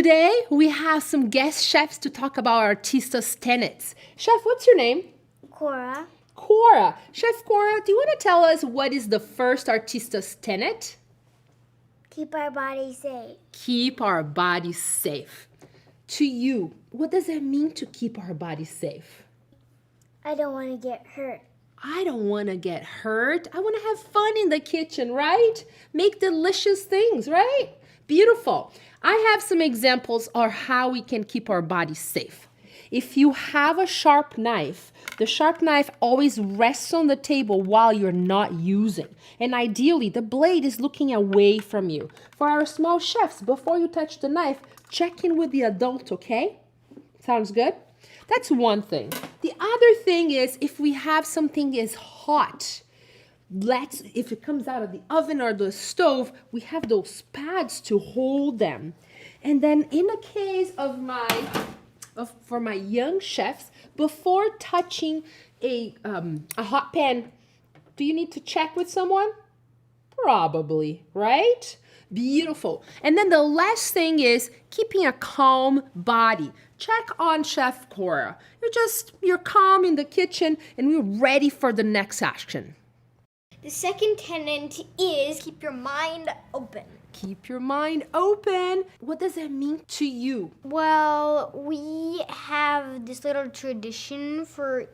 Today, we have some guest chefs to talk about Artistas Tenants. Chef, what's your name? Cora. Cora. Chef Cora, do you want to tell us what is the first Artistas Tenet? Keep our bodies safe. Keep our bodies safe. To you, what does that mean to keep our bodies safe? I don't want to get hurt. I don't want to get hurt. I want to have fun in the kitchen, right? Make delicious things, right? Beautiful. I have some examples of how we can keep our bodies safe. If you have a sharp knife, the sharp knife always rests on the table while you're not using. And ideally, the blade is looking away from you. For our small chefs, before you touch the knife, check in with the adult, okay? Sounds good? That's one thing. The other thing is if we have something is hot, if it comes out of the oven or the stove, we have those pads to hold them. And then in the case of for my young chefs, before touching a hot pan, do you need to check with someone? Probably, right? Beautiful. And then the last thing is keeping a calm body. Check on Chef Cora. You're calm in the kitchen and we're ready for the next action. The second tenet is keep your mind open. Keep your mind open. What does that mean to you? Well, we have this little tradition for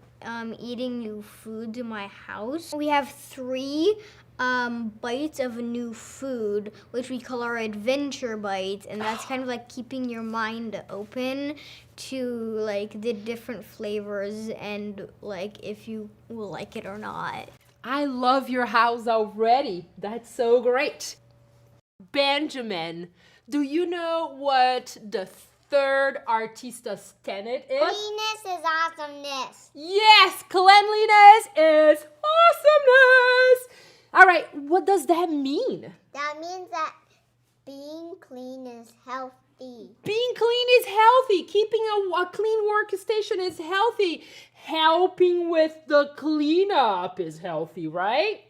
eating new foods in my house. We have 3 bites of a new food, which we call our adventure bites, and that's kind of like keeping your mind open to like the different flavors and like if you will like it or not. I love your house already. That's so great. Benjamin, do you know what the third Artistas tenet is? Cleanliness is awesomeness. Yes, cleanliness is awesomeness. All right, what does that mean? That means that being clean is healthy. Being clean is healthy. Keeping a clean workstation is healthy. Helping with the cleanup is healthy, right?